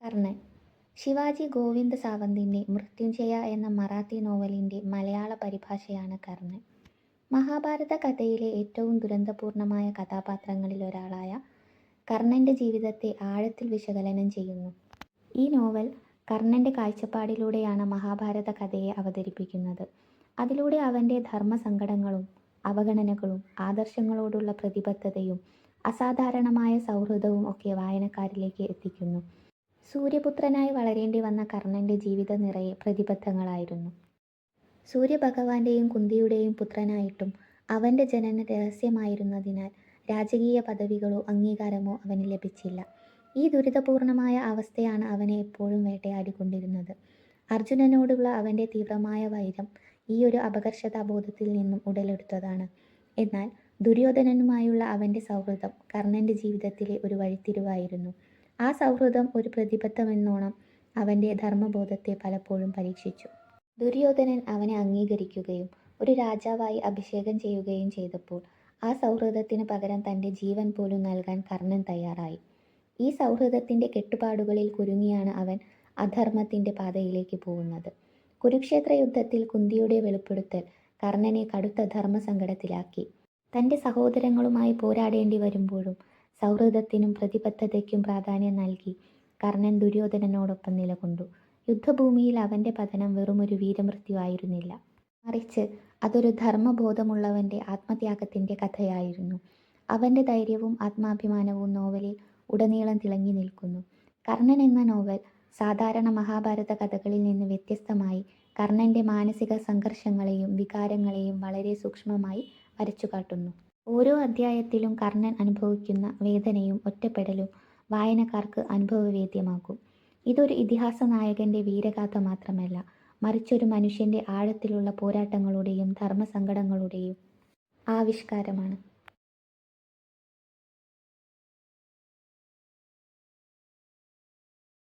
കർണൻ. ശിവാജി ഗോവിന്ദ് സാവന്തിൻ്റെ മൃത്യുഞ്ജയ എന്ന മറാത്തി നോവലിൻ്റെ മലയാള പരിഭാഷയാണ് കർണൻ. മഹാഭാരത കഥയിലെ ഏറ്റവും ദുരന്തപൂർണമായ കഥാപാത്രങ്ങളിലൊരാളായ കർണൻ്റെ ജീവിതത്തെ ആഴത്തിൽ വിശകലനം ചെയ്യുന്നു. ഈ നോവൽ കർണൻ്റെ കാഴ്ചപ്പാടിലൂടെയാണ് മഹാഭാരത കഥയെ അവതരിപ്പിക്കുന്നത്. അതിലൂടെ അവൻ്റെ ധർമ്മസങ്കടങ്ങളും അവഗണനകളും ആദർശങ്ങളോടുള്ള പ്രതിബദ്ധതയും അസാധാരണമായ സൗഹൃദവും ഒക്കെ വായനക്കാരിലേക്ക് എത്തിക്കുന്നു. സൂര്യപുത്രനായി വളരേണ്ടി വന്ന കർണൻ്റെ ജീവിത നിറയെ പ്രതിബദ്ധങ്ങളായിരുന്നു. സൂര്യഭഗവാന്റെയും കുന്തിയുടെയും പുത്രനായിട്ടും അവൻ്റെ ജനനം രഹസ്യമായിരുന്നതിനാൽ രാജകീയ പദവികളോ അംഗീകാരമോ അവന് ലഭിച്ചില്ല. ഈ ദുരിതപൂർണമായ അവസ്ഥയാണ് അവനെ എപ്പോഴും വേട്ടയാടിക്കൊണ്ടിരുന്നത്. അർജുനനോടുള്ള അവൻ്റെ തീവ്രമായ വൈരം ഈ ഒരു അപകർഷതാബോധത്തിൽ നിന്നും ഉടലെടുത്തതാണ്. എന്നാൽ ദുര്യോധനനുമായുള്ള അവൻ്റെ സൗഹൃദം കർണൻ്റെ ജീവിതത്തിലെ ഒരു വഴിത്തിരിവായിരുന്നു. ആ സൗഹൃദം ഒരു പ്രതിബദ്ധമെന്നോണം അവൻ്റെ ധർമ്മബോധത്തെ പലപ്പോഴും പരീക്ഷിച്ചു. ദുര്യോധനൻ അവനെ അംഗീകരിക്കുകയും ഒരു രാജാവായി അഭിഷേകം ചെയ്യുകയും ചെയ്തപ്പോൾ ആ സൗഹൃദത്തിന് പകരം തൻ്റെ ജീവൻ പോലും നൽകാൻ കർണൻ തയ്യാറായി. ഈ സൗഹൃദത്തിൻ്റെ കെട്ടുപാടുകളിൽ കുരുങ്ങിയാണ് അവൻ അധർമ്മത്തിൻ്റെ പാതയിലേക്ക് പോകുന്നത്. കുരുക്ഷേത്ര യുദ്ധത്തിൽ കുന്തിയുടെ വെളിപ്പെടുത്തൽ കർണനെ കടുത്ത ധർമ്മസങ്കടത്തിലാക്കി. തൻ്റെ സഹോദരങ്ങളുമായി പോരാടേണ്ടി വരുമ്പോഴും സൗഹൃദത്തിനും പ്രതിബദ്ധതയ്ക്കും പ്രാധാന്യം നൽകി കർണൻ ദുര്യോധനനോടൊപ്പം നിലകൊണ്ടു. യുദ്ധഭൂമിയിൽ അവൻ്റെ പതനം വെറുമൊരു വീരമൃത്യു ആയിരുന്നില്ല, മറിച്ച് അതൊരു ധർമ്മബോധമുള്ളവൻ്റെ ആത്മത്യാഗത്തിൻ്റെ കഥയായിരുന്നു. അവൻ്റെ ധൈര്യവും ആത്മാഭിമാനവും നോവലിൽ ഉടനീളം തിളങ്ങി നിൽക്കുന്നു. കർണൻ എന്ന നോവൽ സാധാരണ മഹാഭാരത കഥകളിൽ നിന്ന് വ്യത്യസ്തമായി കർണൻ്റെ മാനസിക സംഘർഷങ്ങളെയും വികാരങ്ങളെയും വളരെ സൂക്ഷ്മമായി വരച്ചുകാട്ടുന്നു. ഓരോ അധ്യായത്തിലും കർണൻ അനുഭവിക്കുന്ന വേദനയും ഒറ്റപ്പെടലും വായനക്കാർക്ക് അനുഭവവേദ്യമാകും. ഇതൊരു ഇതിഹാസ നായകൻ്റെ വീരഗാഥ മാത്രമല്ല, മറിച്ചൊരു മനുഷ്യൻ്റെ ആഴത്തിലുള്ള പോരാട്ടങ്ങളുടെയും ധർമ്മസങ്കടങ്ങളുടെയും ആവിഷ്കാരമാണ്.